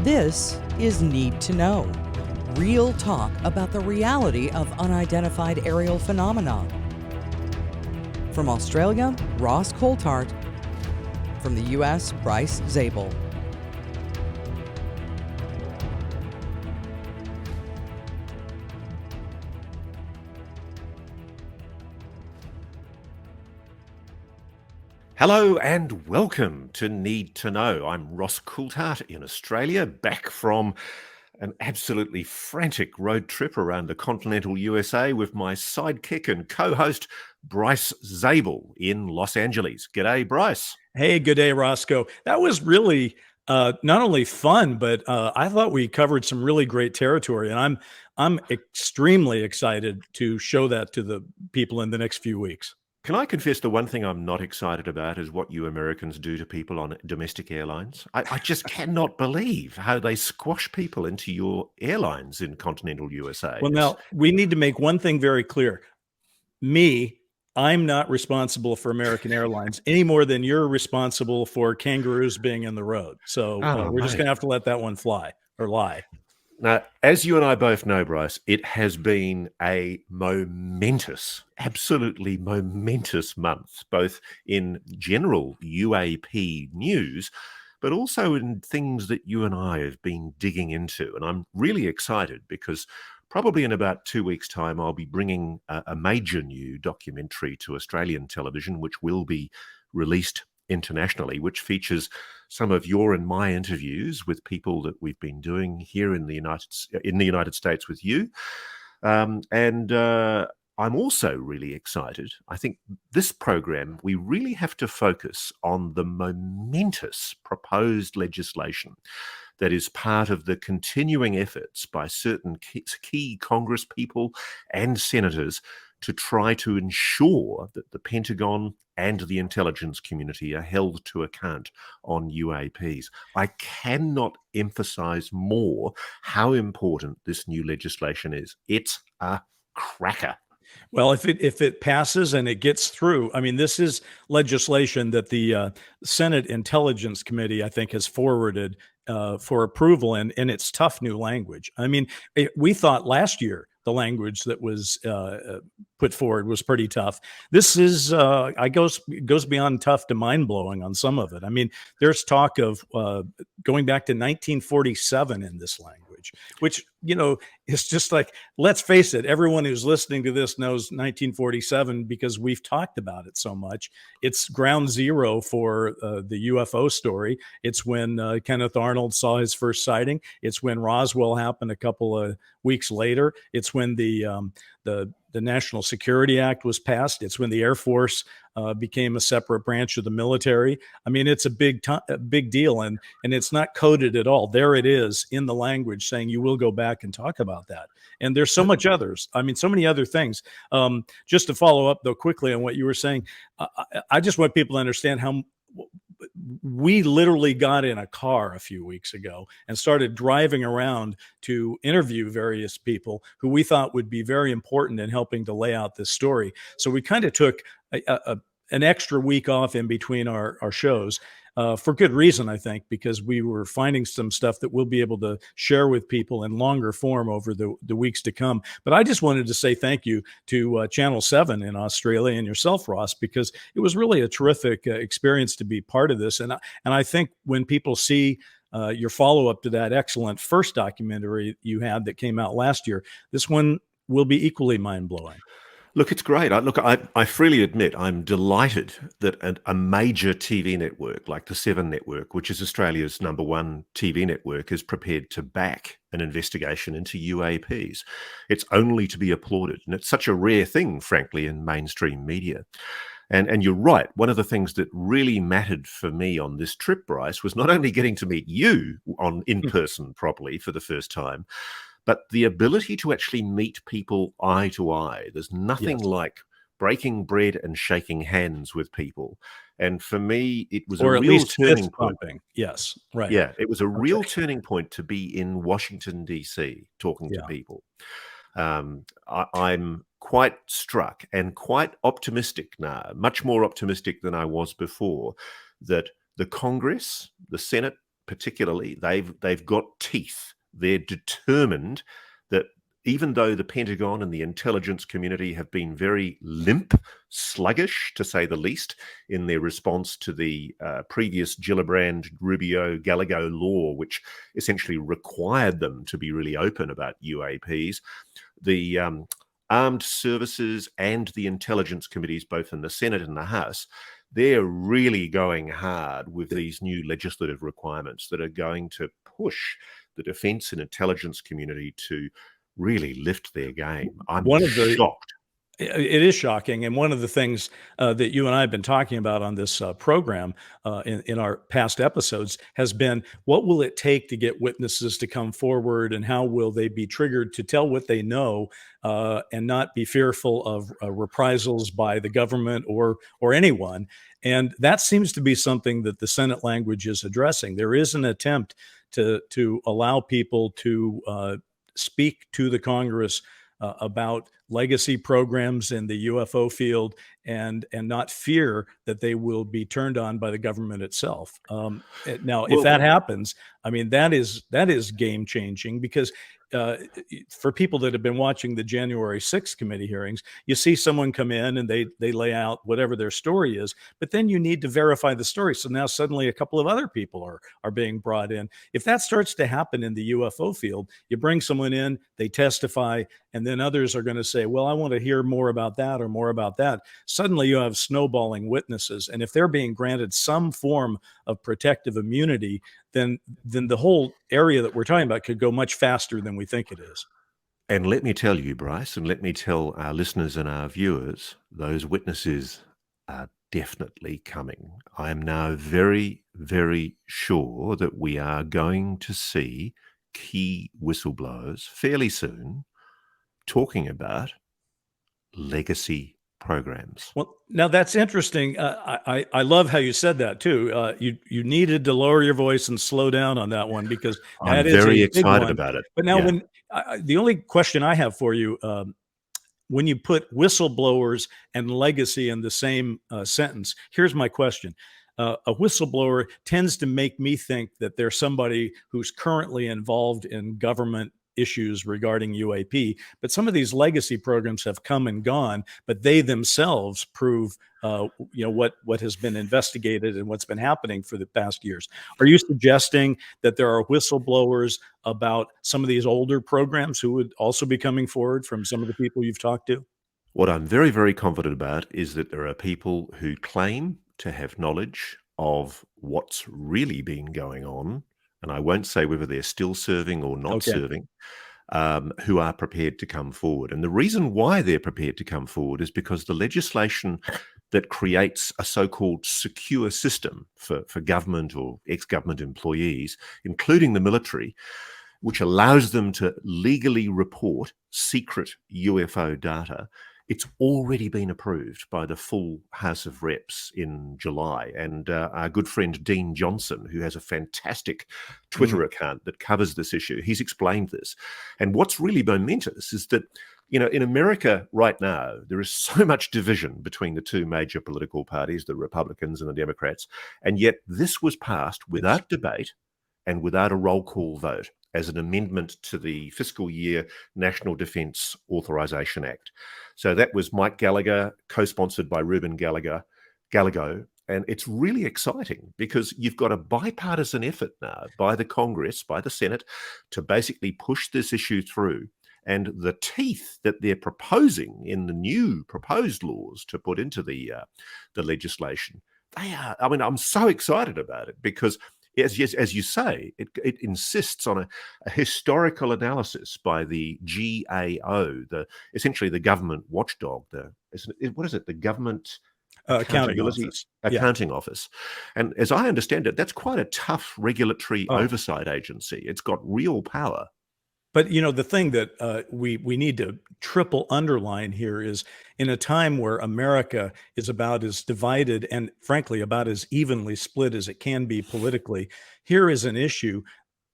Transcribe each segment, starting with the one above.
This is Need to Know. Real talk about the reality of unidentified aerial phenomena. From Australia, Ross Coulthart. From the U.S., Bryce Zabel. Hello and welcome to Need to Know. I'm Ross Coulthart in Australia, back from an absolutely frantic road trip around the continental USA with my sidekick and co-host Bryce Zabel in Los Angeles. G'day, Bryce. Hey, good day, Roscoe. That was really not only fun, but I thought we covered some really great territory, and I'm extremely excited to show that to the people in the next few weeks. Can I confess the one thing I'm not excited about is what you Americans do to people on domestic airlines? I just cannot believe how they squash people into your airlines in continental USA. Well, now we need to make one thing very clear. I'm not responsible for American Airlines any more than you're responsible for kangaroos being in the road. So we're just going to have to let that one fly or lie. Now, as you and I both know, Bryce, it has been a momentous, absolutely momentous month, both in general UAP news, but also in things that you and I have been digging into. And I'm really excited because probably in about 2 weeks' time, I'll be bringing a major new documentary to Australian television, which will be released internationally, which features some of your and my interviews with people that we've been doing here in the United States with you. I'm also really excited. I think this program, we really have to focus on the momentous proposed legislation that is part of the continuing efforts by certain key Congress people and senators to try to ensure that the Pentagon and the intelligence community are held to account on UAPs. I cannot emphasize more how important this new legislation is. It's a cracker. Well, if it passes and it gets through, I mean, this is legislation that the Senate Intelligence Committee, I think, has forwarded for approval, and it's tough new language. I mean, we thought last year the language that was put forward was pretty tough. This is goes beyond tough to mind blowing on some of it. I mean, there's talk of going back to 1947 in this language, which it's just like, let's face it, everyone who's listening to this knows 1947 because we've talked about it so much. It's ground zero for the UFO story. It's when Kenneth Arnold saw his first sighting. It's when Roswell happened a couple of weeks later. It's when the National Security Act was passed. It's when the Air Force became a separate branch of the military. I mean, it's a big deal, and it's not coded at all. There it is in the language saying you will go back and talk about that. And there's so much others. I mean, so many other things. Just to follow up, though, quickly on what you were saying, I just want people to understand how we literally got in a car a few weeks ago and started driving around to interview various people who we thought would be very important in helping to lay out this story. So we kind of took an extra week off in between our shows for good reason, I think, because we were finding some stuff that we'll be able to share with people in longer form over the weeks to come. But I just wanted to say thank you to Channel 7 in Australia and yourself, Ross, because it was really a terrific experience to be part of this. And I think when people see your follow-up to that excellent first documentary you had that came out last year, this one will be equally mind-blowing. Look, it's great. I freely admit I'm delighted that a major TV network like the Seven Network, which is Australia's #1 TV network, is prepared to back an investigation into UAPs. It's only to be applauded. And it's such a rare thing, frankly, in mainstream media. And you're right. One of the things that really mattered for me on this trip, Bryce, was not only getting to meet you in person properly for the first time, but the ability to actually meet people eye to eye. There's nothing like breaking bread and shaking hands with people. And for me, it was or a at real least turning point. Yes, right. Yeah, it was a real turning point to be in Washington, D.C., talking to people. I'm quite struck and quite optimistic now, much more optimistic than I was before, that the Congress, the Senate, particularly, they've got teeth. They're determined that even though the Pentagon and the intelligence community have been very limp, sluggish, to say the least, in their response to the previous Gillibrand, Rubio, Gallego law, which essentially required them to be really open about UAPs, the armed services and the intelligence committees, both in the Senate and the House, they're really going hard with these new legislative requirements that are going to push the defense and intelligence community to really lift their game. I'm shocked. It is shocking. And one of the things that you and I have been talking about on this program in our past episodes has been, what will it take to get witnesses to come forward, and how will they be triggered to tell what they know and not be fearful of reprisals by the government or anyone? And that seems to be something that the Senate language is addressing. There is an attempt to allow people to speak to the Congress about legacy programs in the UFO field, and not fear that they will be turned on by the government itself. Now, if that happens, I mean, that is game changing, because for people that have been watching the January 6th committee hearings, you see someone come in and they lay out whatever their story is, but then you need to verify the story. So now suddenly a couple of other people are being brought in. If that starts to happen in the UFO field, you bring someone in, they testify, and then others are going to say, well, I want to hear more about that or more about that. Suddenly you have snowballing witnesses. And if they're being granted some form of protective immunity, then the whole area that we're talking about could go much faster than we think it is. And let me tell you, Bryce, and let me tell our listeners and our viewers, those witnesses are definitely coming. I am now very, very sure that we are going to see key whistleblowers fairly soon talking about legacy programs. Well, now that's interesting. I love how you said that too. You needed to lower your voice and slow down on that one, because I'm very excited about it. But now, when the only question I have for you, when you put whistleblowers and legacy in the same sentence, here's my question. A whistleblower tends to make me think that there's somebody who's currently involved in government issues regarding UAP, but some of these legacy programs have come and gone, but they themselves prove what has been investigated and what's been happening for the past years. Are you suggesting that there are whistleblowers about some of these older programs who would also be coming forward from some of the people you've talked to? What I'm very, very confident about is that there are people who claim to have knowledge of what's really been going on, and I won't say whether they're still serving or not serving, who are prepared to come forward. And the reason why they're prepared to come forward is because the legislation that creates a so-called secure system for government or ex-government employees, including the military, which allows them to legally report secret UFO data, it's already been approved by the full House of Reps in July. And our good friend Dean Johnson, who has a fantastic Twitter account that covers this issue, he's explained this. And what's really momentous is that, in America right now, there is so much division between the two major political parties, the Republicans and the Democrats. And yet this was passed without debate and without a roll call vote as an amendment to the fiscal year National Defense Authorization Act. So that was Mike Gallagher, co-sponsored by Ruben Gallego. And it's really exciting because you've got a bipartisan effort now by the Congress, by the Senate, to basically push this issue through. And the teeth that they're proposing in the new proposed laws to put into the legislation, I'm so excited about it because, as you say, it insists on a historical analysis by the GAO, essentially the government watchdog. What is it? The government accounting office. And as I understand it, that's quite a tough regulatory oversight agency. It's got real power. But, the thing that we need to triple underline here is, in a time where America is about as divided and, frankly, about as evenly split as it can be politically, here is an issue,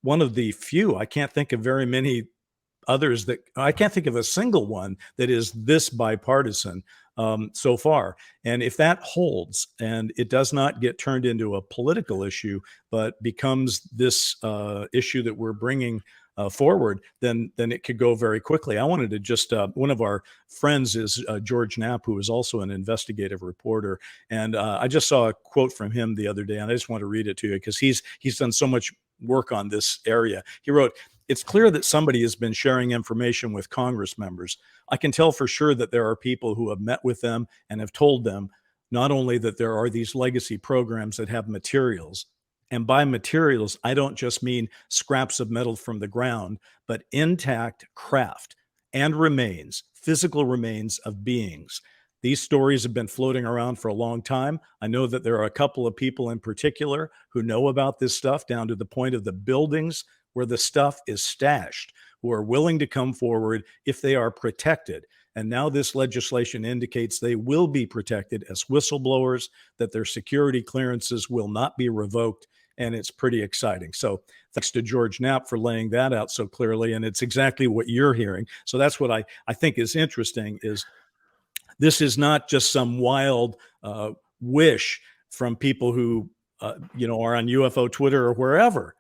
one of the few, I can't think of very many others I can't think of a single one that is this bipartisan so far. And if that holds and it does not get turned into a political issue, but becomes this issue that we're bringing forward, then it could go very quickly. I wanted to just one of our friends is George Knapp, who is also an investigative reporter, and I just saw a quote from him the other day, and I just want to read it to you because he's done so much work on this area. He wrote, "It's clear that somebody has been sharing information with Congress members. I can tell for sure that there are people who have met with them and have told them not only that there are these legacy programs that have materials, and by materials, I don't just mean scraps of metal from the ground, but intact craft and remains, physical remains of beings. These stories have been floating around for a long time. I know that there are a couple of people in particular who know about this stuff down to the point of the buildings where the stuff is stashed, who are willing to come forward if they are protected. And now this legislation indicates they will be protected as whistleblowers, that their security clearances will not be revoked. And it's pretty exciting. So thanks to George Knapp for laying that out so clearly. And it's exactly what you're hearing. So that's what I think is interesting is this is not just some wild wish from people who, are on UFO Twitter or wherever.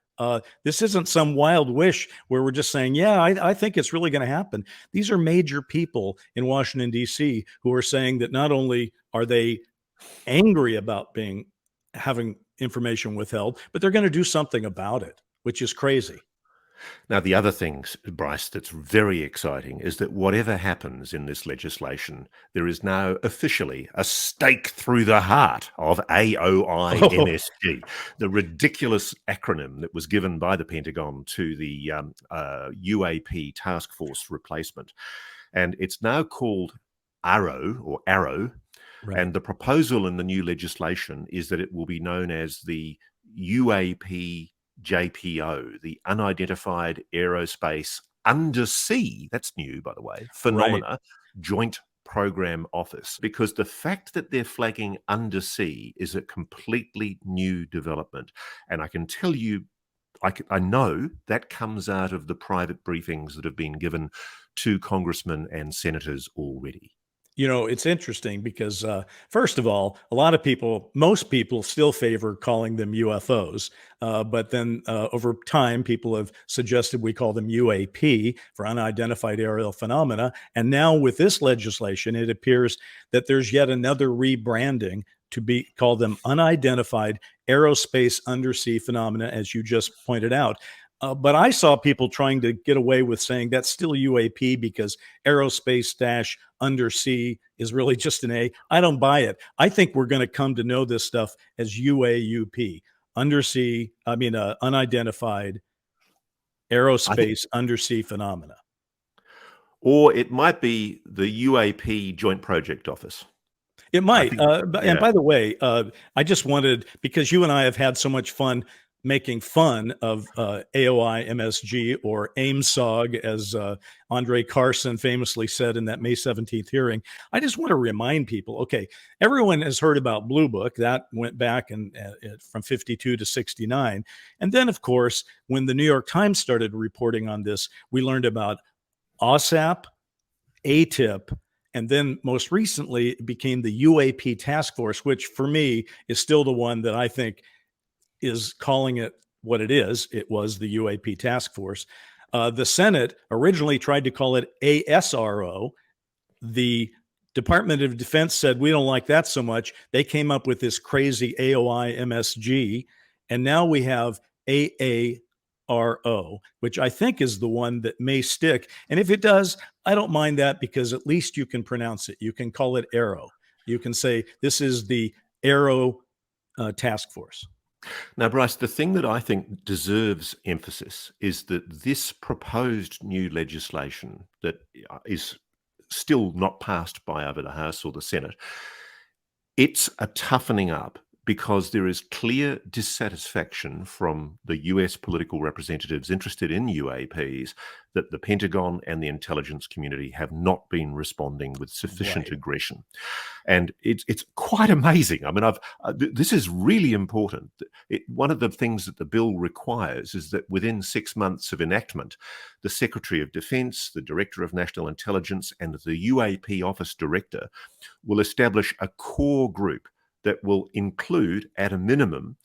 This isn't some wild wish where we're just saying, yeah, I think it's really going to happen. These are major people in Washington, D.C. who are saying that not only are they angry about having information withheld, but they're going to do something about it, which is crazy. Now, the other thing, Bryce, that's very exciting is that whatever happens in this legislation, there is now officially a stake through the heart of AOI-MSG, the ridiculous acronym that was given by the Pentagon to the UAP task force replacement. And it's now called ARROW or Arrow. Right. And the proposal in the new legislation is that it will be known as the UAP JPO, the Unidentified Aerospace Undersea, that's new, by the way, Phenomena right. Joint Program Office, because the fact that they're flagging undersea is a completely new development. And I can tell you, I know that comes out of the private briefings that have been given to congressmen and senators already. It's interesting because, first of all, most people still favor calling them UFOs. But then over time, people have suggested we call them UAP for unidentified aerial phenomena. And now with this legislation, it appears that there's yet another rebranding to call them unidentified aerospace undersea phenomena, as you just pointed out. But I saw people trying to get away with saying that's still UAP because aerospace undersea is really just an A. I don't buy it. I think we're going to come to know this stuff as UAUP, unidentified aerospace undersea phenomena. Or it might be the UAP Joint Project Office. It might. And by the way, I just wanted, because you and I have had so much fun making fun of AOI MSG, or AIMSOG, as Andre Carson famously said in that May 17th hearing. I just want to remind people, okay, everyone has heard about Blue Book. That went back from 52 to 69. And then, of course, when the New York Times started reporting on this, we learned about OSAP, ATIP, and then most recently it became the UAP task force, which for me is still the one that I think is calling it what it is. It was the UAP task force. The Senate originally tried to call it ASRO. The Department of Defense said, we don't like that so much. They came up with this crazy AOI MSG. And now we have AARO, which I think is the one that may stick. And if it does, I don't mind that, because at least you can pronounce it. You can call it Arrow. You can say this is the Arrow task force. Now, Bryce, the thing that I think deserves emphasis is that this proposed new legislation that is still not passed by either the House or the Senate, it's a toughening up because there is clear dissatisfaction from the US political representatives interested in UAPs that the Pentagon and the intelligence community have not been responding with sufficient Right. aggression. And it's quite amazing. I mean, this is really important. One of the things that the bill requires is that within 6 months of enactment, the Secretary of Defense, the Director of National Intelligence, and the UAP Office Director will establish a core group that will include, at a minimum,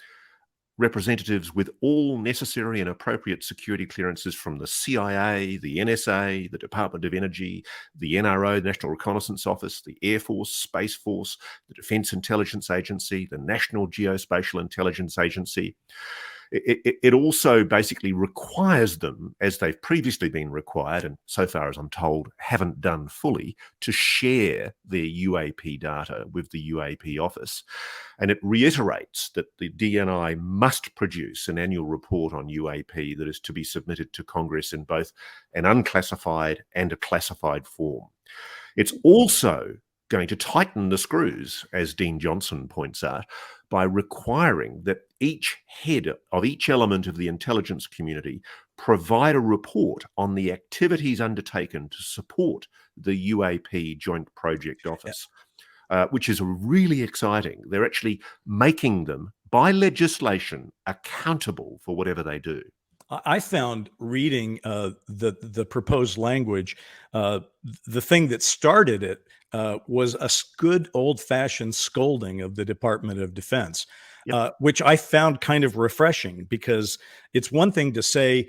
representatives with all necessary and appropriate security clearances from the CIA, the NSA, the Department of Energy, the NRO, the National Reconnaissance Office, the Air Force, Space Force, the Defense Intelligence Agency, the National Geospatial Intelligence Agency. It also basically requires them, as they've previously been required, and so far as I'm told, haven't done fully, to share their UAP data with the UAP office. And it reiterates that the DNI must produce an annual report on UAP that is to be submitted to Congress in both an unclassified and a classified form. It's also going to tighten the screws, as Dean Johnson points out, by requiring that each head of each element of the intelligence community provide a report on the activities undertaken to support the UAP Joint Project Office, which is really exciting. They're actually making them, by legislation, accountable for whatever they do. I found reading the proposed language, the thing that started it was a good old-fashioned scolding of the Department of Defense, Yep. which I found kind of refreshing, because it's one thing to say,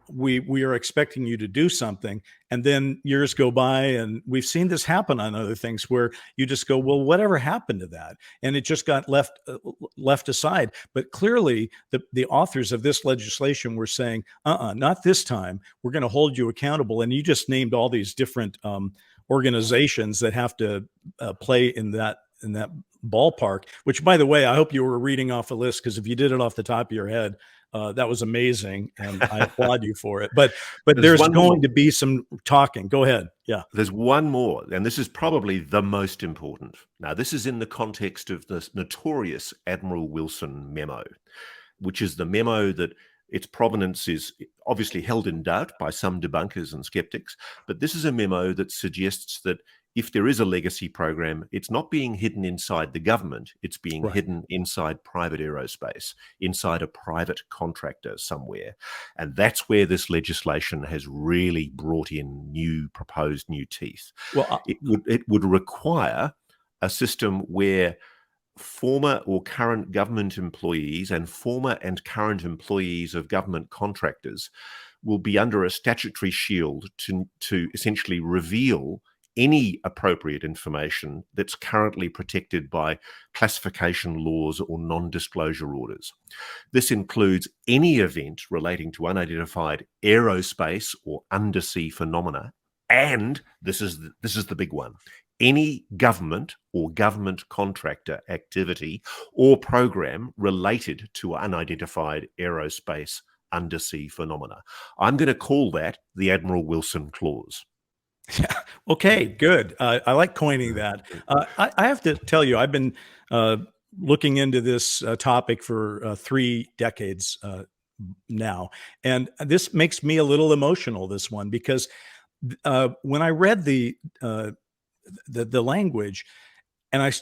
we are expecting you to do something, and then years go by, and we've seen this happen on other things where you just go, well, whatever happened to that? And it just got left aside. But clearly the authors of this legislation were saying, not this time. We're going to hold you accountable. And you just named all these different organizations that have to play in that ballpark, which, by the way, I hope you were reading off a list, because if you did it off the top of your head, that was amazing, and I applaud you for it. But there's going to be some talking. Go ahead. Yeah. There's one more, and this is probably the most important. Now, this is in the context of the notorious Admiral Wilson memo, which is the memo that its provenance is obviously held in doubt by some debunkers and skeptics. But this is a memo that suggests that if there is a legacy program, it's not being hidden inside the government, it's being hidden inside private aerospace, inside a private contractor somewhere. And that's where this legislation has really brought in proposed new teeth. Well, it would require a system where former or current government employees and former and current employees of government contractors will be under a statutory shield to essentially reveal any appropriate information that's currently protected by classification laws or non-disclosure orders. This includes any event relating to unidentified aerospace or undersea phenomena, and this is the big one, any government or government contractor activity or program related to unidentified aerospace undersea phenomena. I'm going to call that the Admiral Wilson Clause. Yeah. Okay, good. I like coining that. I have to tell you, I've been looking into this topic for 3 decades now, and this makes me a little emotional, this one, because when I read the language, and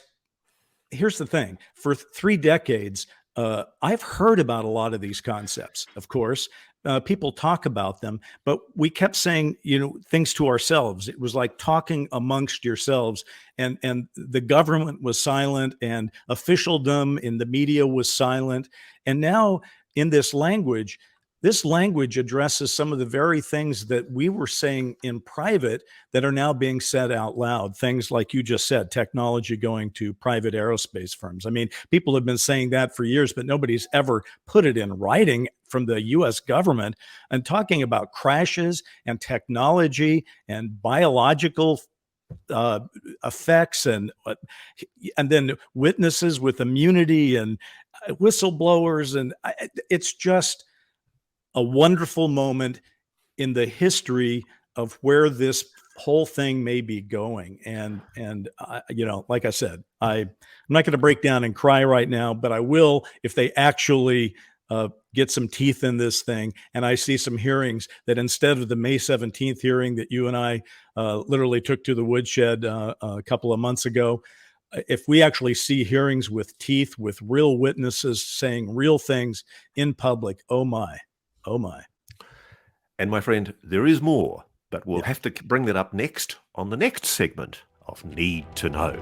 here's the thing: for 3 decades, I've heard about a lot of these concepts, of course. People talk about them, but we kept saying, things to ourselves. It was like talking amongst yourselves, and the government was silent, and officialdom in the media was silent. And now in this language addresses some of the very things that we were saying in private that are now being said out loud. Things like you just said, technology going to private aerospace firms. I mean, people have been saying that for years, but nobody's ever put it in writing from the US government, and talking about crashes and technology and biological effects, and then witnesses with immunity and whistleblowers. And it's just a wonderful moment in the history of where this whole thing may be going. And like I said, I'm not going to break down and cry right now, but I will if they actually get some teeth in this thing. And I see some hearings that instead of the May 17th hearing that you and I literally took to the woodshed a couple of months ago, if we actually see hearings with teeth, with real witnesses saying real things in public, oh my. And my friend, there is more, but we'll have to bring that up next on the next segment of Need to Know.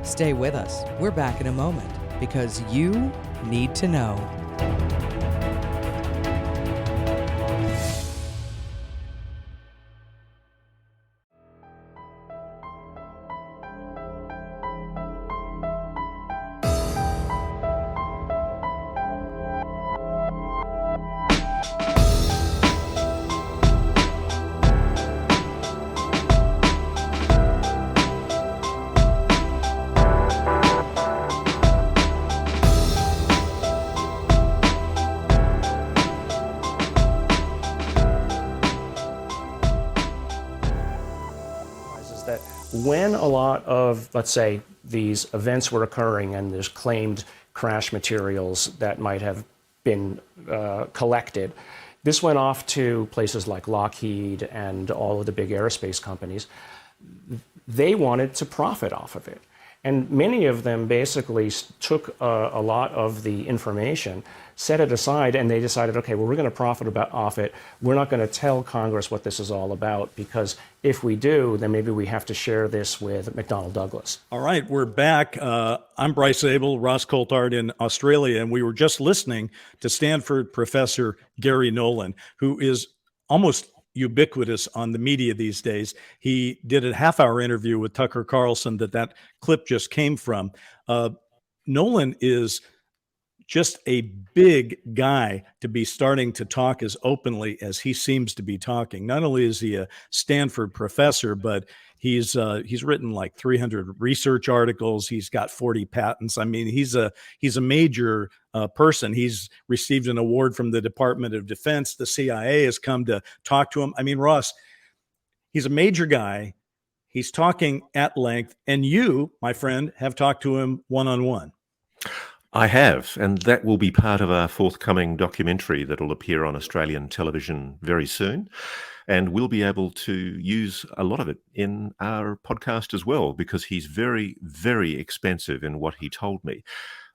Stay with us. We're back in a moment because you need to know. That when a lot of, let's say, these events were occurring and there's claimed crash materials that might have been collected, this went off to places like Lockheed and all of the big aerospace companies. They wanted to profit off of it. And many of them basically took a lot of the information, set it aside, and they decided, okay, well, we're going to profit off it. We're not going to tell Congress what this is all about, because if we do, then maybe we have to share this with McDonnell Douglas. All right, we're back. I'm Bryce Zabel, Ross Coulthart in Australia, and we were just listening to Stanford professor Gary Nolan, who is almost ubiquitous on the media these days. He did a half-hour interview with Tucker Carlson that clip just came from. Nolan is just a big guy to be starting to talk as openly as he seems to be talking. Not only is he a Stanford professor, but he's written like 300 research articles. He's got 40 patents. I mean, he's a major person. He's received an award from the Department of Defense. The CIA has come to talk to him. I mean, Ross, he's a major guy. He's talking at length, and you, my friend, have talked to him one-on-one. I have, and that will be part of our forthcoming documentary that will appear on Australian television very soon. And we'll be able to use a lot of it in our podcast as well, because he's very, very expansive in what he told me.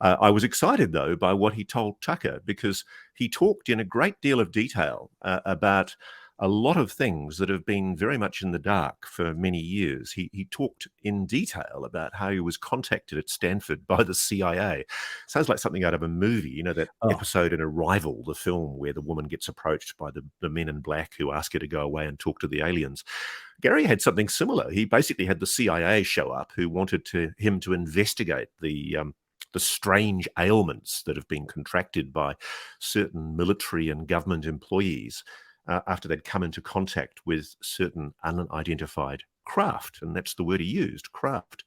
I was excited, though, by what he told Tucker, because he talked in a great deal of detail about a lot of things that have been very much in the dark for many years. He talked in detail about how he was contacted at Stanford by the CIA. Sounds like something out of a movie, you know, that episode in Arrival, the film where the woman gets approached by the men in black who ask her to go away and talk to the aliens. Gary had something similar. He basically had the CIA show up who wanted him to investigate the strange ailments that have been contracted by certain military and government employees after they'd come into contact with certain unidentified craft. And that's the word he used, craft.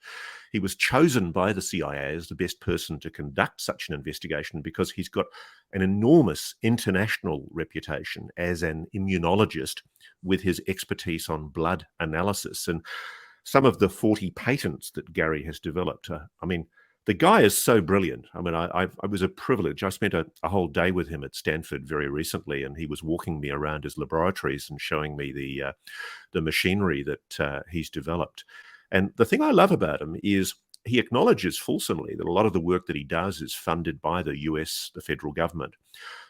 He was chosen by the CIA as the best person to conduct such an investigation because he's got an enormous international reputation as an immunologist with his expertise on blood analysis. And some of the 40 patents that Gary has developed, the guy is so brilliant. I mean, I was a privilege. I spent a whole day with him at Stanford very recently, and he was walking me around his laboratories and showing me the machinery that he's developed. And the thing I love about him is he acknowledges fulsomely that a lot of the work that he does is funded by the US, the federal government.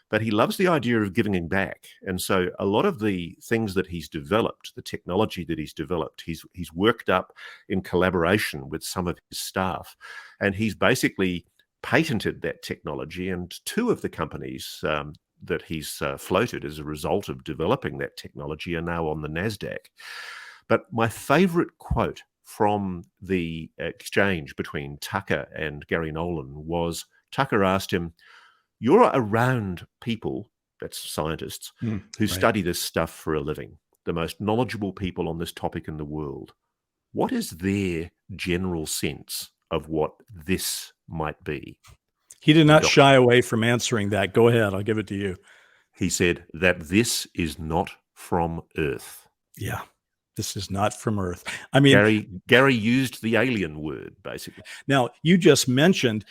But he loves the idea of giving back. And so a lot of the things that he's developed, the technology that he's developed, he's worked up in collaboration with some of his staff. And he's basically patented that technology. And two of the companies that he's floated as a result of developing that technology are now on the NASDAQ. But my favorite quote from the exchange between Tucker and Gary Nolan was, Tucker asked him, "You're around people," that's scientists, who study this stuff for a living, the most knowledgeable people on this topic in the world. What is their general sense of what this might be? He did not Doc- shy away from answering that. Go ahead. I'll give it to you. He said that this is not from Earth. Yeah. This is not from Earth. I mean, Gary used the alien word, basically. now you just mentioned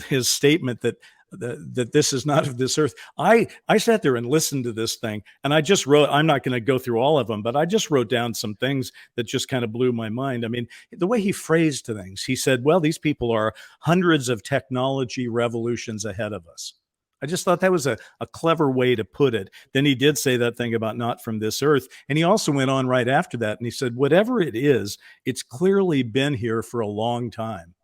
his statement that this is not of this earth. I sat there and listened to this thing, and I just wrote. I'm not going to go through all of them, but I just wrote down some things that just kind of blew my mind. I mean, the way he phrased things, he said, "Well, these people are hundreds of technology revolutions ahead of us." I just thought that was a clever way to put it. Then he did say that thing about not from this earth. And he also went on right after that and he said, whatever it is, it's clearly been here for a long time.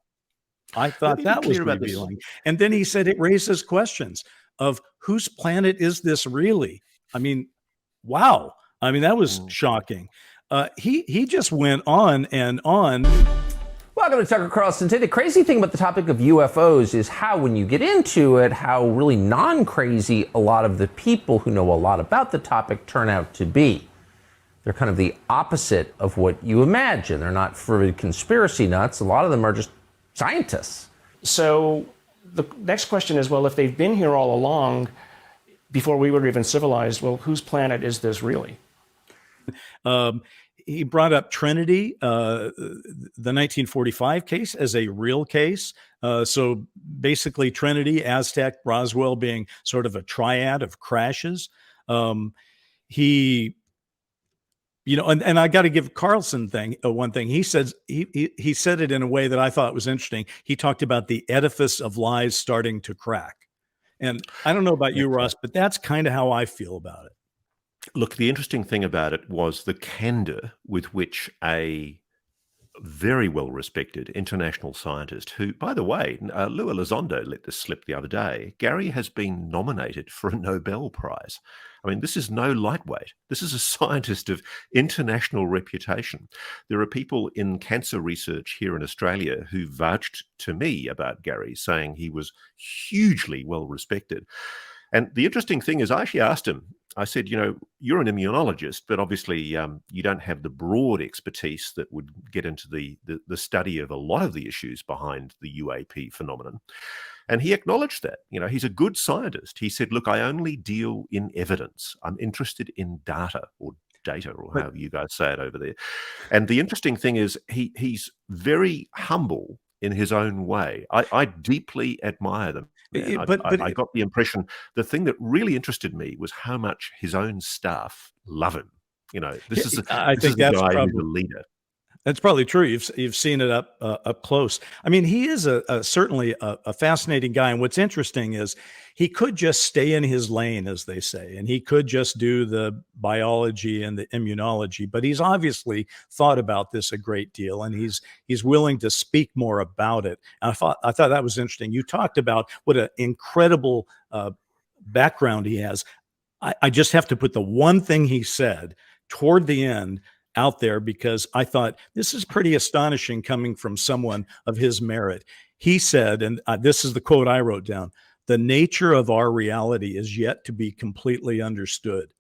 I thought that was revealing. And then he said it raises questions of whose planet is this really? I mean, wow. I mean, that was shocking. He just went on and on. Welcome to Tucker Carlson Today. The crazy thing about the topic of UFOs is how, when you get into it, how really non-crazy a lot of the people who know a lot about the topic turn out to be. They're kind of the opposite of what you imagine. They're not fervid conspiracy nuts. A lot of them are just scientists. So the next question is, well, if they've been here all along, before we were even civilized, well, whose planet is this really? He brought up Trinity, the 1945 case, as a real case. So basically Trinity, Aztec, Roswell being sort of a triad of crashes. He, you know, and I got to give Carlson one thing. He says he said it in a way that I thought was interesting. He talked about the edifice of lies starting to crack. And I don't know about you, Ross, but that's kind of how I feel about it. Look, the interesting thing about it was the candor with which a very well-respected international scientist who, by the way, Lua Elizondo let this slip the other day. Gary has been nominated for a Nobel Prize. I mean, this is no lightweight. This is a scientist of international reputation. There are people in cancer research here in Australia who vouched to me about Gary, saying he was hugely well-respected. And the interesting thing is I actually asked him, I said, you know, you're an immunologist, but obviously you don't have the broad expertise that would get into the study of a lot of the issues behind the UAP phenomenon. And he acknowledged that. You know, he's a good scientist. He said, look, I only deal in evidence. I'm interested in data, or however you guys say it over there. And the interesting thing is he's very humble in his own way. I deeply admire them. I got the impression the thing that really interested me was how much his own staff love him. You know, I think that's probably the leader. That's probably true. You've seen it up close. I mean, he is certainly a fascinating guy. And what's interesting is he could just stay in his lane, as they say, and he could just do the biology and the immunology. But he's obviously thought about this a great deal, and he's willing to speak more about it. And I thought that was interesting. You talked about what an incredible background he has. I just have to put the one thing he said toward the end out there, because I thought this is pretty astonishing coming from someone of his merit. He said, and this is the quote I wrote down, "The nature of our reality is yet to be completely understood."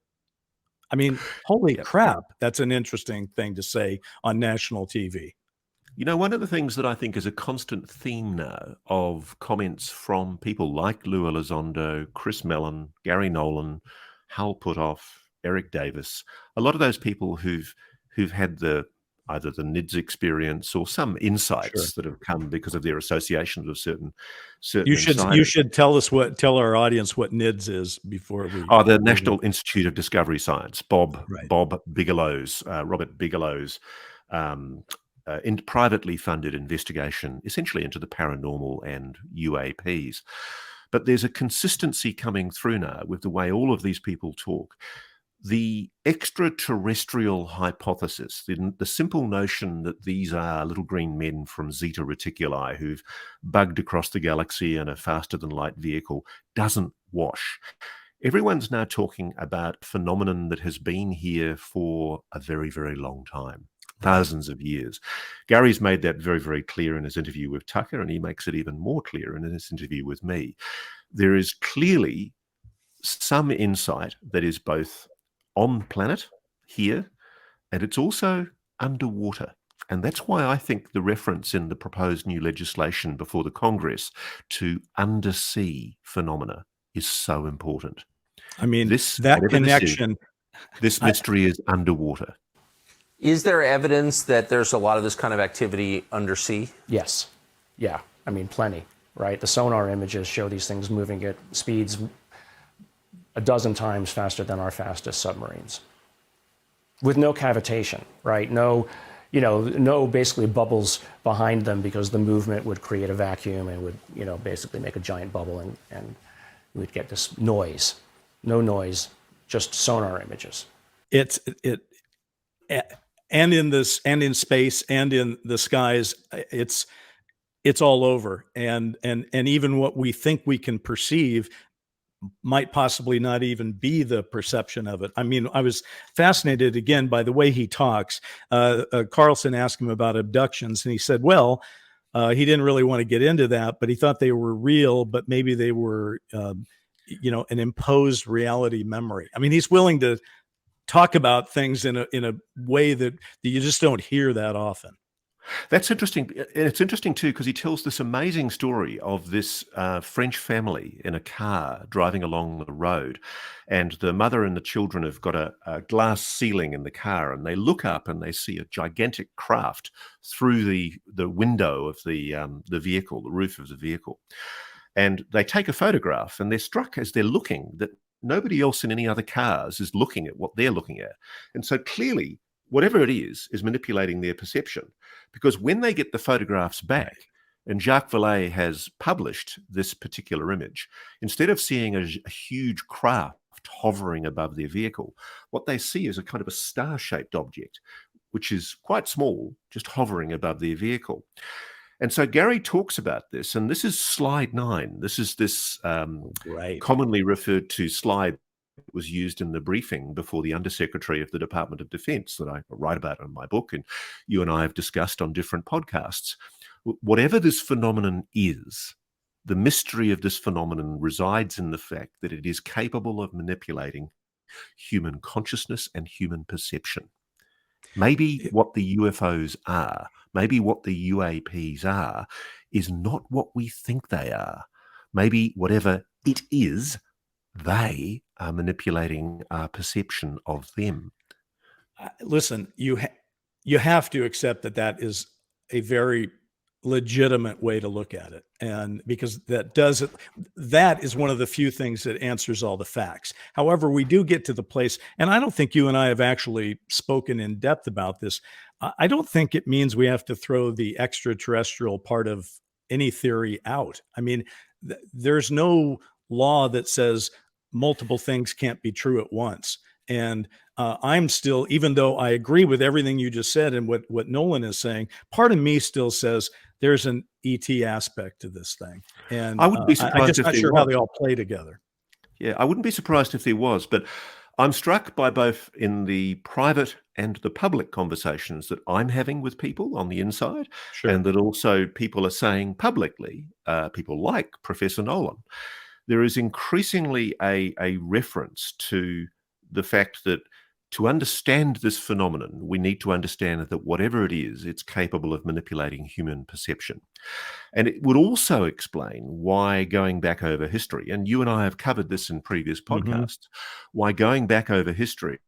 I mean, holy crap, that's an interesting thing to say on national TV. You know, one of the things that I think is a constant theme now of comments from people like Lua Elizondo, Chris Mellon, Gary Nolan, Hal Puthoff, Eric Davis, a lot of those people who've had either the NIDS experience or some insights that have come because of their associations with certain. You should tell our audience what NIDS is before we. The National Institute of Discovery Science. Robert Bigelow's privately funded investigation, essentially into the paranormal and UAPs. But there's a consistency coming through now with the way all of these people talk. The extraterrestrial hypothesis, the simple notion that these are little green men from Zeta Reticuli who've bugged across the galaxy in a faster-than-light vehicle, doesn't wash. Everyone's now talking about a phenomenon that has been here for a very, very long time, thousands of years. Gary's made that very, very clear in his interview with Tucker, and he makes it even more clear in his interview with me. There is clearly some insight that is both on planet here, and it's also underwater. And that's why I think the reference in the proposed new legislation before the Congress to undersea phenomena is so important. I mean, This, that whatever this is, connection. this mystery is underwater. Is there evidence that there's a lot of this kind of activity undersea? Yes. Yeah. I mean, plenty, right? The sonar images show these things moving at speeds a dozen times faster than our fastest submarines, with no cavitation, right? No, no basically bubbles behind them, because the movement would create a vacuum and would, basically make a giant bubble, and we'd get this noise. No noise, just sonar images. And in space and in the skies, it's all over. And even what we think we can perceive might possibly not even be the perception of it. I mean, I was fascinated again by the way he talks. Carlson asked him about abductions, and he said, well, he didn't really want to get into that, but he thought they were real, but maybe they were, an imposed reality memory. I mean, he's willing to talk about things in a way that you just don't hear that often. That's interesting. It's interesting too, because he tells this amazing story of this French family in a car driving along the road, and the mother and the children have got a glass ceiling in the car, and they look up and they see a gigantic craft through the window of the vehicle, the roof of the vehicle, and they take a photograph, and they're struck as they're looking that nobody else in any other cars is looking at what they're looking at, and so clearly, whatever it is manipulating their perception. Because when they get the photographs back, and Jacques Vallée has published this particular image, instead of seeing a huge craft hovering above their vehicle, what they see is a kind of a star-shaped object, which is quite small, just hovering above their vehicle. And so Gary talks about this, and this is slide 9. This is this commonly referred to slide that was used in the briefing before the Undersecretary of the Department of Defense that I write about in my book, and you and I have discussed on different podcasts. Whatever this phenomenon is, the mystery of this phenomenon resides in the fact that it is capable of manipulating human consciousness and human perception. Maybe what the UFOs are, maybe what the UAPs are, is not what we think they are. Maybe whatever it is, they are manipulating our perception of them. Listen, you have to accept that is a very legitimate way to look at it, and because that is one of the few things that answers all the facts. However, we do get to the place, and I don't think you and I have actually spoken in depth about this. I don't think it means we have to throw the extraterrestrial part of any theory out. I mean, there's no law that says multiple things can't be true at once. And I'm still, even though I agree with everything you just said and what Nolan is saying, part of me still says there's an ET aspect to this thing. And I wouldn't be surprised I'm just if not there sure how was. they all play together. Yeah, I wouldn't be surprised if there was, but I'm struck by both in the private and the public conversations that I'm having with people on the inside, Sure. and that also people are saying publicly, people like Professor Nolan. There is increasingly a reference to the fact that to understand this phenomenon, we need to understand that whatever it is, it's capable of manipulating human perception. And it would also explain why going back over history, and you and I have covered this in previous podcasts, why going back over history,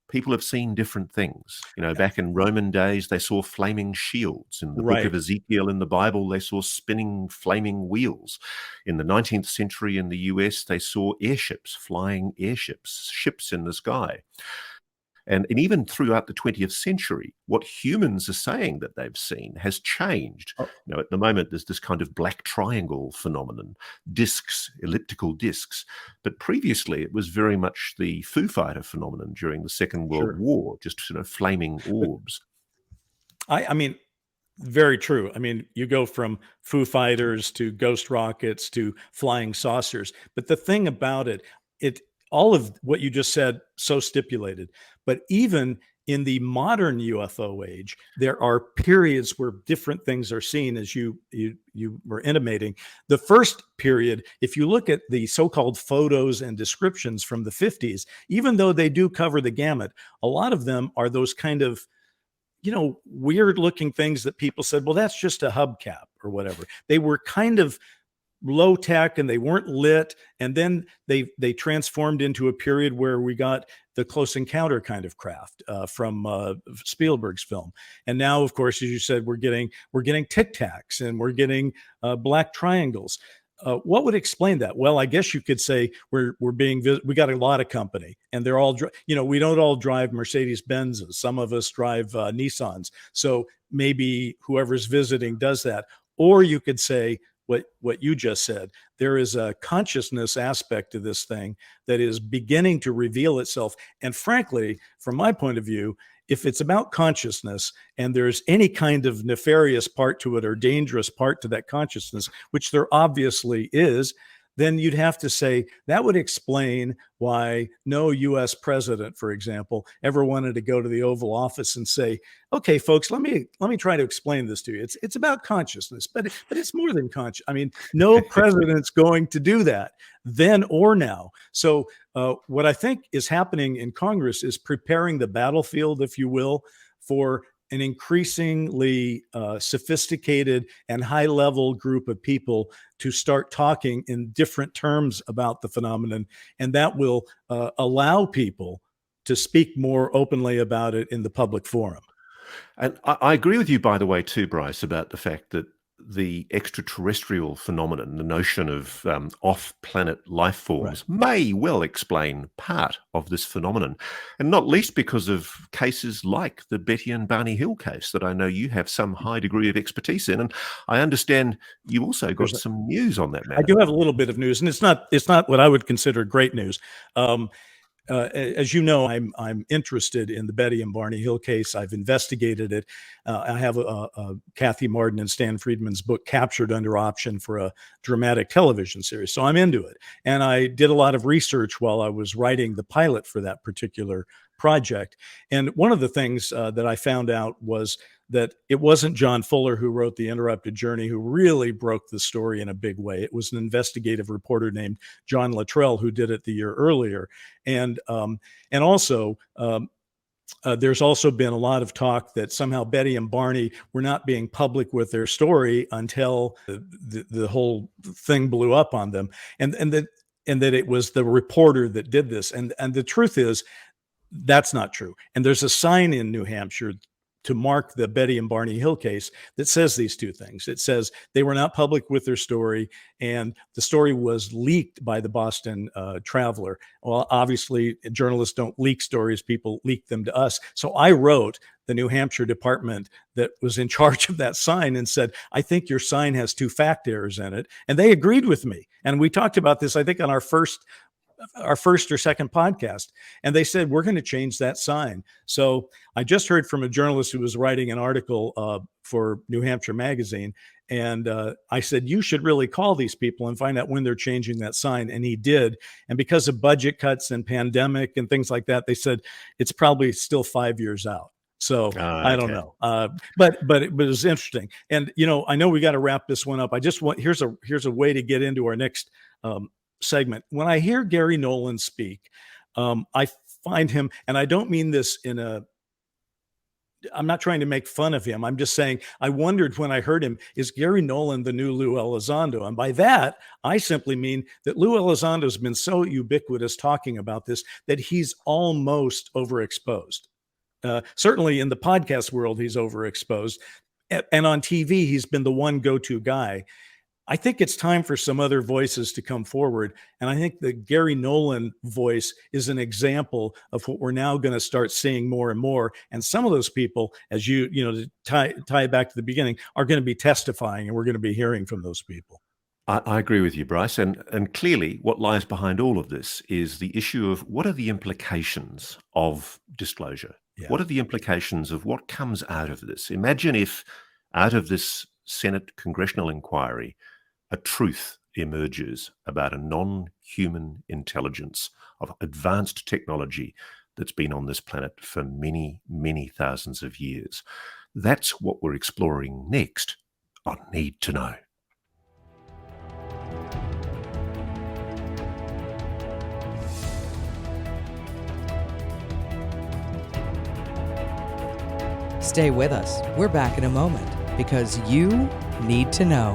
people have seen different things. You know, back in Roman days, they saw flaming shields. In the book of Ezekiel in the Bible, they saw spinning flaming wheels. In the 19th century in the US, they saw airships, flying airships, ships in the sky. And even throughout the 20th century, what humans are saying that they've seen has changed. You know, at the moment, there's this kind of black triangle phenomenon, discs, elliptical discs. But previously, it was very much the Foo Fighter phenomenon during the Second World War, just, flaming orbs. I mean, very true. I mean, you go from Foo Fighters to ghost rockets to flying saucers. But the thing about it, all of what you just said, so stipulated. But even in the modern UFO age, there are periods where different things are seen, as you were intimating. The first period, if you look at the so-called photos and descriptions from the 50s, even though they do cover the gamut, a lot of them are those kind of weird looking things that people said, well, that's just a hubcap or whatever. They were kind of low tech and they weren't lit. And then they transformed into a period where we got the Close Encounter kind of craft from Spielberg's film. And now, of course, as you said, we're getting Tic Tacs and we're getting black triangles. What would explain that? Well, I guess you could say we got a lot of company, and they're all, we don't all drive Mercedes Benzes. Some of us drive Nissans. So maybe whoever's visiting does that. Or you could say what you just said. There is a consciousness aspect to this thing that is beginning to reveal itself. And frankly, from my point of view, if it's about consciousness and there's any kind of nefarious part to it or dangerous part to that consciousness, which there obviously is, then you'd have to say that would explain why no U.S. president, for example, ever wanted to go to the Oval Office and say, okay, folks, let me try to explain this to you. It's about consciousness, but it's more than conscious. I mean, no president's going to do that then or now. So what I think is happening in Congress is preparing the battlefield, if you will, for an increasingly sophisticated and high-level group of people to start talking in different terms about the phenomenon. And that will allow people to speak more openly about it in the public forum. And I agree with you, by the way, too, Bryce, about the fact that the extraterrestrial phenomenon, the notion of off-planet life forms, may well explain part of this phenomenon, and not least because of cases like the Betty and Barney Hill case that I know you have some high degree of expertise in, and I understand you also got some news on that matter. I do have a little bit of news, and it's not what I would consider great news. As you know, I'm interested in the Betty and Barney Hill case. I've investigated it. I have Kathy Marden and Stan Friedman's book captured under option for a dramatic television series. So I'm into it. And I did a lot of research while I was writing the pilot for that particular project. And one of the things that I found out was that it wasn't John Fuller who wrote The Interrupted Journey who really broke the story in a big way. It was an investigative reporter named John Luttrell who did it the year earlier. And also, there's also been a lot of talk that somehow Betty and Barney were not being public with their story until the whole thing blew up on them, and that it was the reporter that did this. And the truth is, that's not true. And there's a sign in New Hampshire to mark the Betty and Barney Hill case that says these two things. It says they were not public with their story, and the story was leaked by the Boston Traveler. Well, obviously, journalists don't leak stories. People leak them to us. So I wrote the New Hampshire department that was in charge of that sign and said, I think your sign has 2 fact errors in it. And they agreed with me. And we talked about this, I think, on our first or second podcast. And they said, we're going to change that sign. So I just heard from a journalist who was writing an article for New Hampshire Magazine. And I said, you should really call these people and find out when they're changing that sign. And he did. And because of budget cuts and pandemic and things like that, they said it's probably still 5 years out. So I don't know. But it was interesting. And, I know we got to wrap this one up. I just want, here's a way to get into our next segment. When I hear Gary Nolan speak, I find him, and I don't mean this I'm not trying to make fun of him. I'm just saying, I wondered when I heard him, is Gary Nolan the new Lou Elizondo? And by that, I simply mean that Lou Elizondo has been so ubiquitous talking about this that he's almost overexposed. Certainly in the podcast world, he's overexposed. And on TV, he's been the one go-to guy. I think it's time for some other voices to come forward. And I think the Gary Nolan voice is an example of what we're now going to start seeing more and more. And some of those people, as to tie it back to the beginning, are going to be testifying, and we're going to be hearing from those people. I agree with you, Bryce. And clearly what lies behind all of this is the issue of what are the implications of disclosure? Yeah. What are the implications of what comes out of this? Imagine if out of this Senate congressional inquiry, a truth emerges about a non-human intelligence of advanced technology that's been on this planet for many, many thousands of years. That's what we're exploring next on Need to Know. Stay with us. We're back in a moment because you need to know.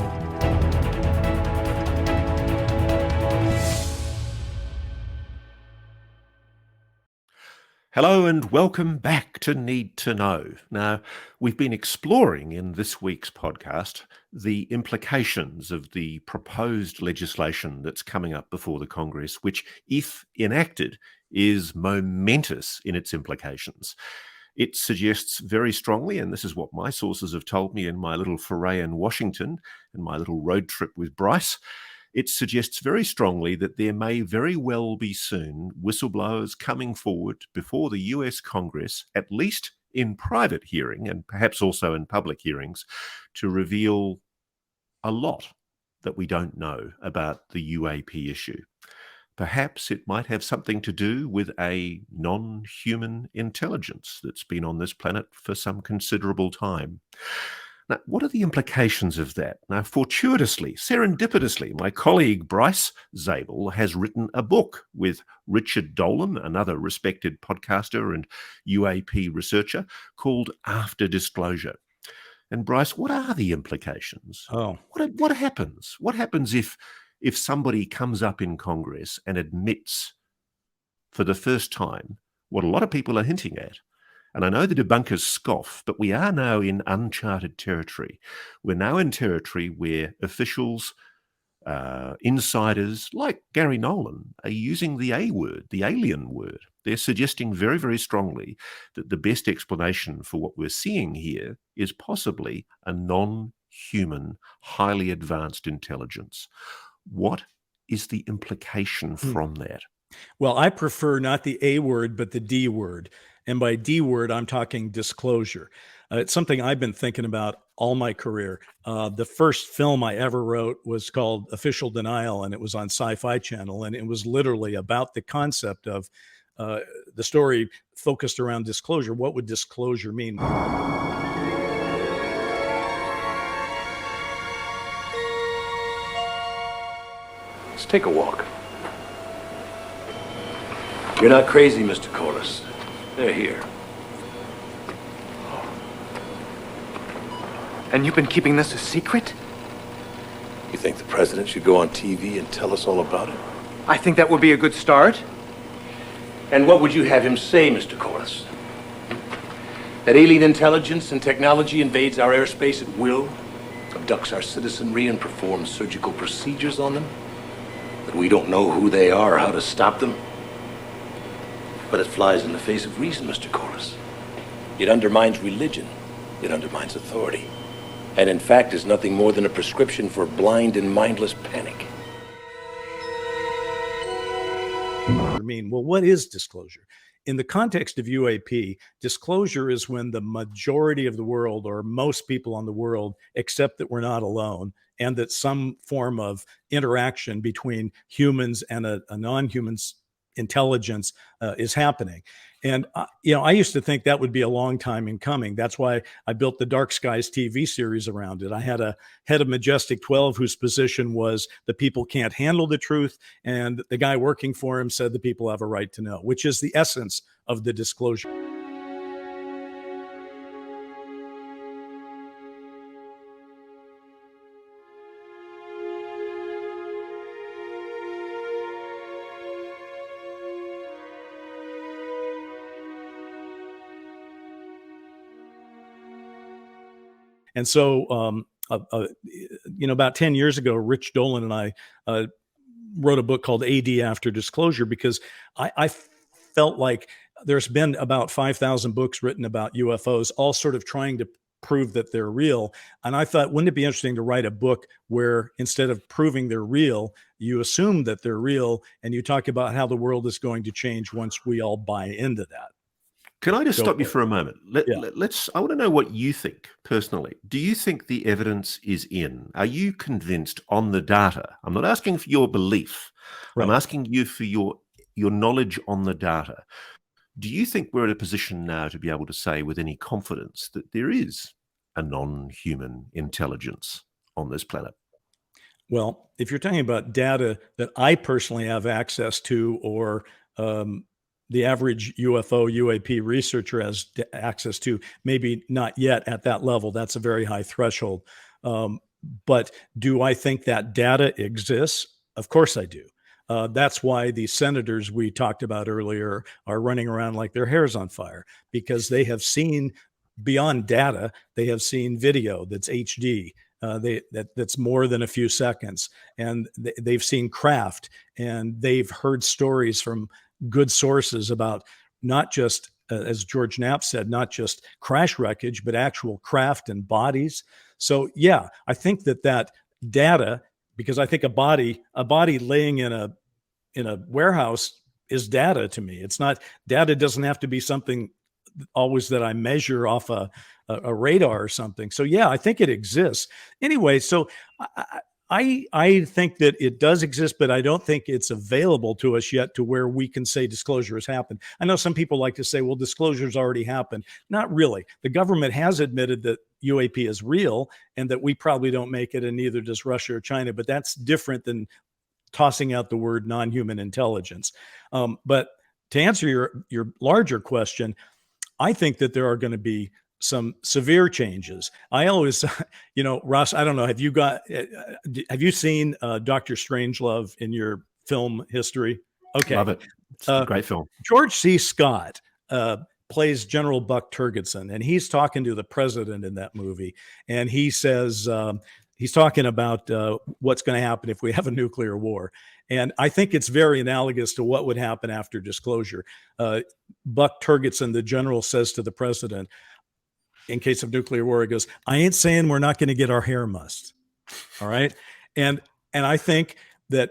Hello and welcome back to Need to Know. Now, we've been exploring in this week's podcast the implications of the proposed legislation that's coming up before the Congress, which, if enacted, is momentous in its implications. It suggests very strongly, and this is what my sources have told me in my little foray in Washington and my little road trip with Bryce, it suggests very strongly that there may very well be soon whistleblowers coming forward before the US Congress, at least in private hearing and perhaps also in public hearings, to reveal a lot that we don't know about the UAP issue. Perhaps it might have something to do with a non-human intelligence that's been on this planet for some considerable time. Now, what are the implications of that? Now, fortuitously, serendipitously, my colleague Bryce Zabel has written a book with Richard Dolan, another respected podcaster and UAP researcher, called After Disclosure. And Bryce, what are the implications? What happens? What happens if somebody comes up in Congress and admits for the first time what a lot of people are hinting at? And I know the debunkers scoff, but we are now in uncharted territory. We're now in territory where officials, insiders like Gary Nolan are using the A word, the alien word. They're suggesting very, very strongly that the best explanation for what we're seeing here is possibly a non-human, highly advanced intelligence. What is the implication from that? Well, I prefer not the A word, but the D word. And by D word, I'm talking disclosure. It's something I've been thinking about all my career. The first film I ever wrote was called Official Denial, and it was on Sci-Fi Channel. And it was literally about the concept of the story focused around disclosure. What would disclosure mean? Let's take a walk. You're not crazy, Mr. Corliss. They're here. And you've been keeping this a secret? You think the president should go on TV and tell us all about it? I think that would be a good start. And what would you have him say, Mr. Corliss? That alien intelligence and technology invades our airspace at will, abducts our citizenry and performs surgical procedures on them? That we don't know who they are or how to stop them? But it flies in the face of reason, Mr. Corliss. It undermines religion. It undermines authority. And in fact is nothing more than a prescription for blind and mindless panic. Well, what is disclosure? In the context of UAP, disclosure is when the majority of the world or most people on the world accept that we're not alone and that some form of interaction between humans and a non-human intelligence is happening. And, I used to think that would be a long time in coming. That's why I built the Dark Skies TV series around it. I had a head of Majestic 12 whose position was the people can't handle the truth. And the guy working for him said the people have a right to know, which is the essence of the disclosure. And so, about 10 years ago, Rich Dolan and I wrote a book called AD After Disclosure because I felt like there's been about 5,000 books written about UFOs, all sort of trying to prove that they're real. And I thought, wouldn't it be interesting to write a book where instead of proving they're real, you assume that they're real and you talk about how the world is going to change once we all buy into that. Can I just stop you for a moment? I want to know what you think personally. Do you think the evidence is in? Are you convinced on the data? I'm not asking for your belief. Right. I'm asking you for your knowledge on the data. Do you think we're in a position now to be able to say with any confidence that there is a non-human intelligence on this planet? Well, if you're talking about data that I personally have access to or the average UFO, UAP researcher has access to. Maybe not yet at that level. That's a very high threshold. But do I think that data exists? Of course I do. That's why the senators we talked about earlier are running around like their hair's on fire, because they have seen beyond data. They have seen video that's HD. That's more than a few seconds, and they've seen craft, and they've heard stories from good sources about not just, as George Knapp said, not just crash wreckage, but actual craft and bodies. So yeah, I think that data, because I think a body laying in a warehouse is data to me. It's not, data doesn't have to be something always that I measure off a radar or something. So yeah, I think it exists. Anyway, so I think that it does exist, but I don't think it's available to us yet to where we can say disclosure has happened. I know some people like to say, well, disclosure's already happened. Not really. The government has admitted that UAP is real and that we probably don't make it, and neither does Russia or China, but that's different than tossing out the word non-human intelligence. But to answer your larger question, I think that there are going to be some severe changes. I always, Ross, I don't know. Have you seen Dr. Strangelove in your film history? Okay. Love it. It's a great film. George C. Scott plays General Buck Turgidson, and he's talking to the president in that movie. And he says, he's talking about what's going to happen if we have a nuclear war. And I think it's very analogous to what would happen after disclosure. Buck Turgidson, the general, says to the president, in case of nuclear war, he goes, I ain't saying we're not going to get our hair mussed. All right. And I think that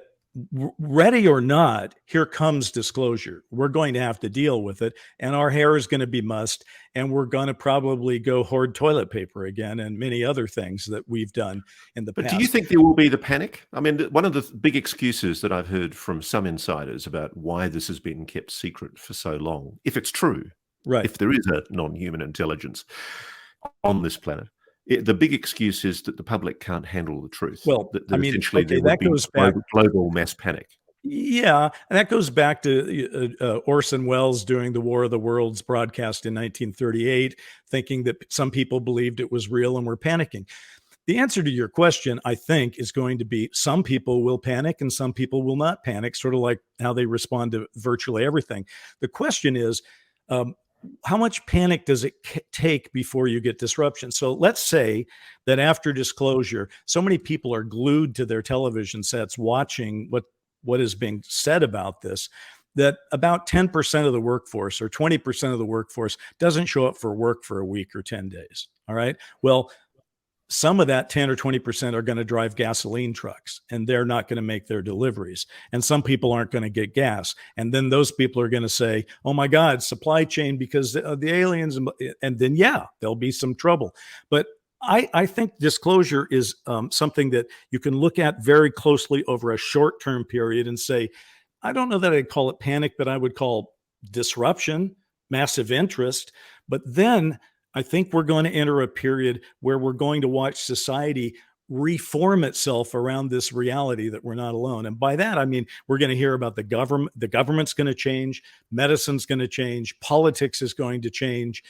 ready or not, here comes disclosure. We're going to have to deal with it, and our hair is going to be mussed, and we're going to probably go hoard toilet paper again and many other things that we've done in the past. But do you think there will be the panic? I mean, one of the big excuses that I've heard from some insiders about why this has been kept secret for so long, if it's true, right? If there is a non-human intelligence on this planet, the big excuse is that the public can't handle the truth. Well, that I mean, essentially okay, there would be global mass panic. Yeah, and that goes back to Orson Welles doing the War of the Worlds broadcast in 1938, thinking that some people believed it was real and were panicking. The answer to your question, I think, is going to be some people will panic and some people will not panic, sort of like how they respond to virtually everything. The question is, how much panic does it take before you get disruption? So let's say that after disclosure, so many people are glued to their television sets watching what is being said about this, that about 10% of the workforce or 20% of the workforce doesn't show up for work for a week or 10 days. All right. Well, some of that 10 or 20% are going to drive gasoline trucks, and they're not going to make their deliveries. And some people aren't going to get gas. And then those people are going to say, oh my God, supply chain because of the aliens. And then, yeah, there'll be some trouble. But I think disclosure is something that you can look at very closely over a short-term period and say, I don't know that I'd call it panic, but I would call disruption, massive interest. But then I think we're going to enter a period where we're going to watch society reform itself around this reality that we're not alone. And by that, I mean, we're going to hear about the government's going to change, medicine's going to change, politics is going to change,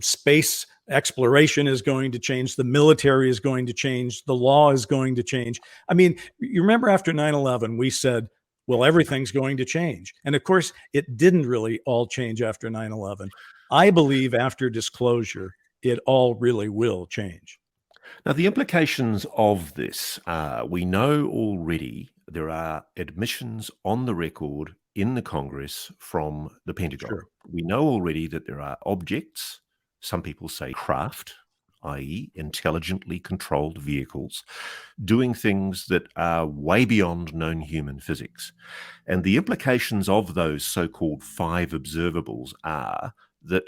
space exploration is going to change, the military is going to change, the law is going to change. I mean, you remember after 9/11, we said, well, everything's going to change. And of course, it didn't really all change after 9/11. I believe after disclosure, it all really will change. Now, the implications of this, we know already there are admissions on the record in the Congress from the Pentagon. Sure. We know already that there are objects, some people say craft, i.e. intelligently controlled vehicles, doing things that are way beyond known human physics. And the implications of those so-called 5 observables are that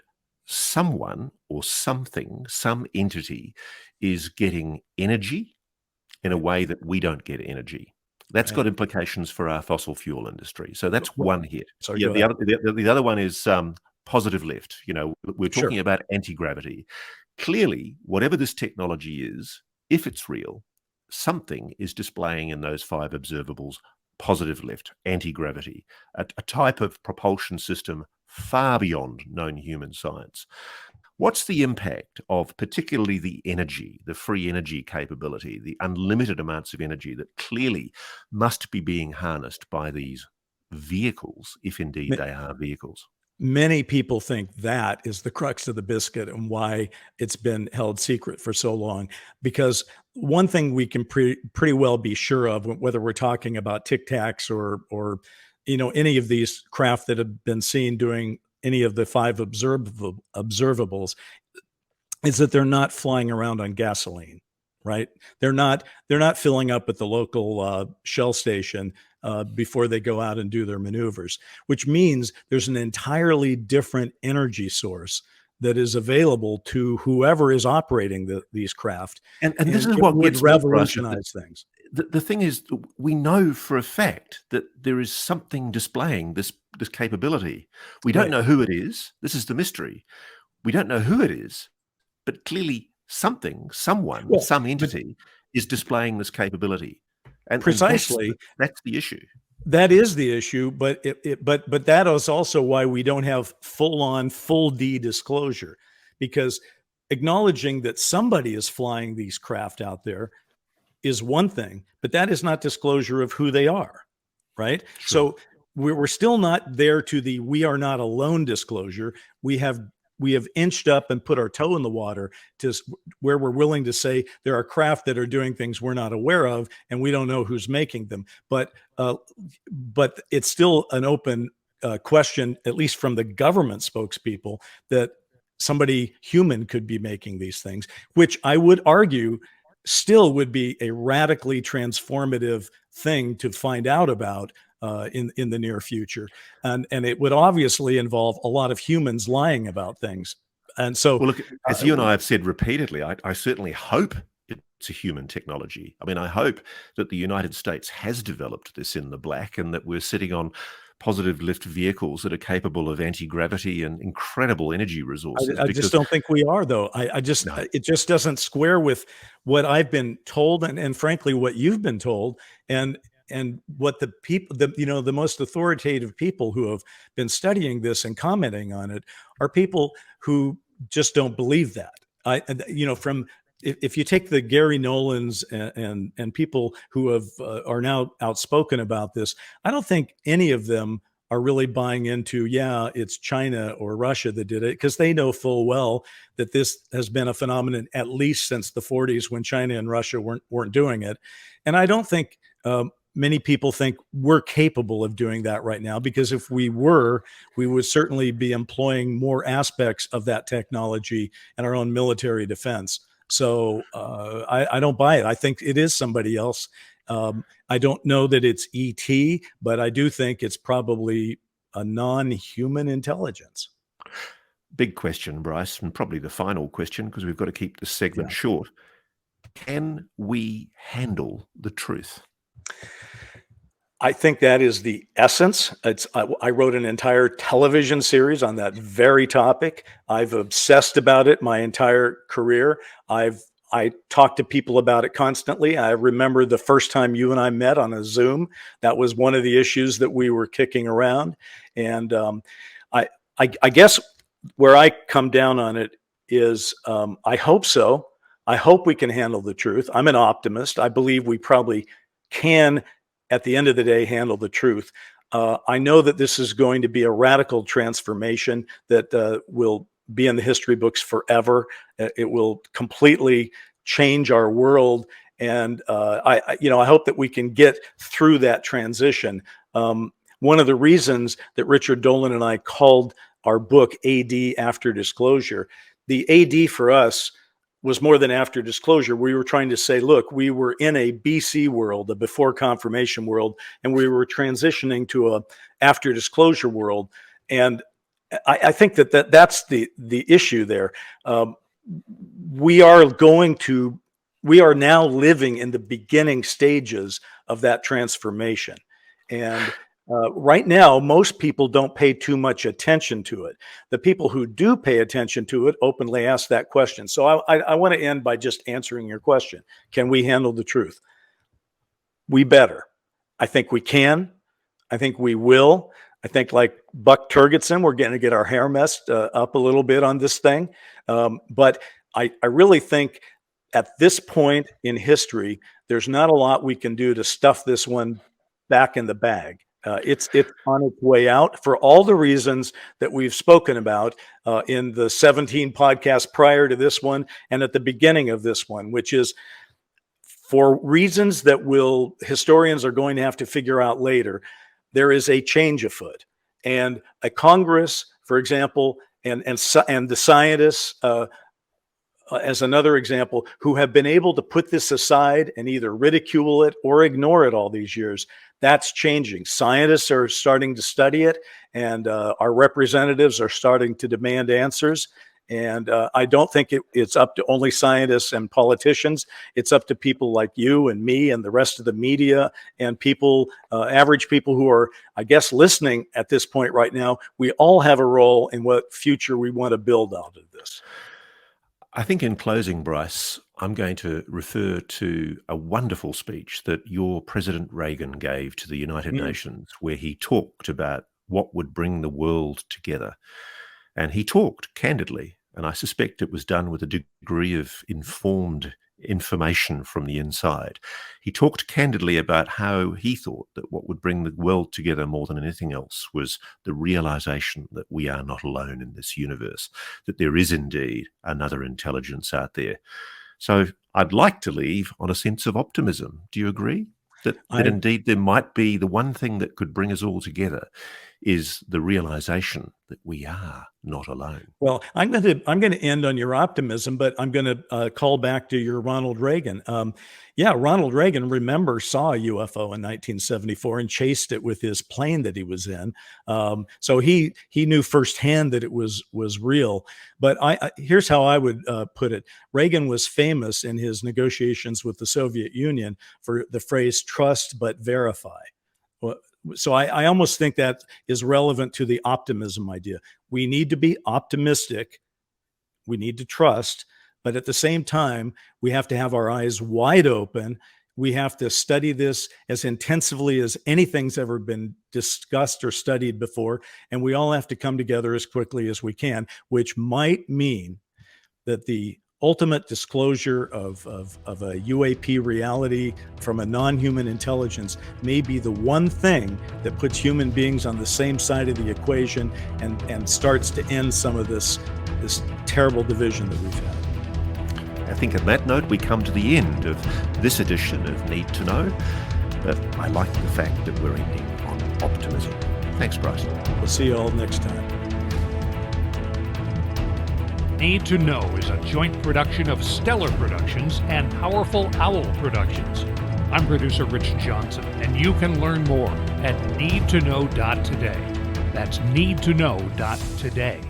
someone or something, some entity is getting energy in a way that we don't get energy. That's got implications for our fossil fuel industry. So that's one hit. Sorry, Yeah, the other one is positive lift. We're talking about anti-gravity. Clearly, whatever this technology is, if it's real, something is displaying in those 5 observables positive lift, anti-gravity, a type of propulsion system far beyond known human science. What's the impact of particularly the energy, the free energy capability, the unlimited amounts of energy that clearly must be being harnessed by these vehicles, if indeed they are vehicles? Many people think that is the crux of the biscuit and why it's been held secret for so long. Because one thing we can pretty well be sure of, whether we're talking about Tic Tacs or any of these craft that have been seen doing any of the 5 observables, is that they're not flying around on gasoline, right? They're not filling up at the local Shell station before they go out and do their maneuvers, which means there's an entirely different energy source that is available to whoever is operating these craft. And this is what would gets me, Bryce, revolutionize things. The thing is, we know for a fact that there is something displaying this capability. We don't Right. know who it is. This is the mystery. We don't know who it is, but clearly something, someone, Well, some entity is displaying this capability. And Precisely. that's the issue. That is the issue, but but that is also why we don't have full D disclosure, because acknowledging that somebody is flying these craft out there is one thing, but that is not disclosure of who they are, right? Sure. So we're still not there to the "we are not alone" disclosure. We have inched up and put our toe in the water to where we're willing to say there are craft that are doing things we're not aware of, and we don't know who's making them. But it's still an open question, at least from the government spokespeople, that somebody human could be making these things, which I would argue still would be a radically transformative thing to find out about in the near future, and it would obviously involve a lot of humans lying about things. And so, Well, look, as you and I have said repeatedly, I certainly hope it's a human technology. I mean, I hope that the United States has developed this in the black, and that we're sitting on positive lift vehicles that are capable of anti-gravity and incredible energy resources. I just don't think we are, though. No. It just doesn't square with what I've been told, and frankly, what you've been told, and what the people, the most authoritative people who have been studying this and commenting on it are people who just don't believe that. If you take the Gary Nolans and people who have are now outspoken about this, I don't think any of them are really buying into, it's China or Russia that did it, because they know full well that this has been a phenomenon at least since the 40s, when China and Russia weren't doing it. And I don't think many people think we're capable of doing that right now, because if we were, we would certainly be employing more aspects of that technology in our own military defense. So I don't buy it. I think it is somebody else. I don't know that it's ET, but I do think it's probably a non-human intelligence. Big question, Bryce, and probably the final question, because we've got to keep this segment short. Can we handle the truth? I think that is the essence. I wrote an entire television series on that very topic. I've obsessed about it my entire career. I talk to people about it constantly. I remember the first time you and I met on a Zoom. That was one of the issues that we were kicking around. And I guess where I come down on it is I hope so. I hope we can handle the truth. I'm an optimist. I believe we probably can, at the end of the day, handle the truth. I know that this is going to be a radical transformation that will be in the history books forever. It will completely change our world. And I hope that we can get through that transition. One of the reasons that Richard Dolan and I called our book AD After Disclosure, the AD for us was more than after disclosure. We were trying to say, look, we were in a BC world, a before confirmation world, and we were transitioning to a after disclosure world. And I think that's the issue there. We are now living in the beginning stages of that transformation. And right now, most people don't pay too much attention to it. The people who do pay attention to it openly ask that question. So I want to end by just answering your question. Can we handle the truth? We better. I think we can. I think we will. I think, like Buck Turgidson, we're going to get our hair messed up a little bit on this thing. But I really think at this point in history, there's not a lot we can do to stuff this one back in the bag. It's on its way out for all the reasons that we've spoken about in the 17 podcasts prior to this one and at the beginning of this one, which is for reasons that historians are going to have to figure out later. There is a change afoot, and a Congress, for example, and the scientists, as another example, who have been able to put this aside and either ridicule it or ignore it all these years. That's changing. Scientists are starting to study it, and our representatives are starting to demand answers. And I don't think it's up to only scientists and politicians. It's up to people like you and me and the rest of the media and people, average people who are, I guess, listening at this point right now. We all have a role in what future we want to build out of this. I think in closing, Bryce, I'm going to refer to a wonderful speech that your President Reagan gave to the United Nations, where he talked about what would bring the world together. And he talked candidly, and I suspect it was done with a degree of informed information from the inside. He talked candidly about how he thought that what would bring the world together more than anything else was the realization that we are not alone in this universe, that there is indeed another intelligence out there. So I'd like to leave on a sense of optimism. Do you agree? That indeed there might be the one thing that could bring us all together is the realization that we are not alone. Well, I'm going to end on your optimism, but I'm going to call back to your Ronald Reagan. Ronald Reagan, remember, saw a UFO in 1974 and chased it with his plane that he was in. So he knew firsthand that it was real. But here's how I would put it. Reagan was famous in his negotiations with the Soviet Union for the phrase "trust but verify." So I almost think that is relevant to the optimism idea. We need to be optimistic. We need to trust. But at the same time, we have to have our eyes wide open. We have to study this as intensively as anything's ever been discussed or studied before. And we all have to come together as quickly as we can, which might mean that the ultimate disclosure of a UAP reality from a non-human intelligence may be the one thing that puts human beings on the same side of the equation and starts to end some of this terrible division that we've had. I think on that note, we come to the end of this edition of Need to Know, but I like the fact that we're ending on optimism. Thanks, Bryce. We'll see you all next time. Need to Know is a joint production of Stellar Productions and Powerful Owl Productions. I'm producer Rich Johnson, and you can learn more at needtoknow.today. That's needtoknow.today.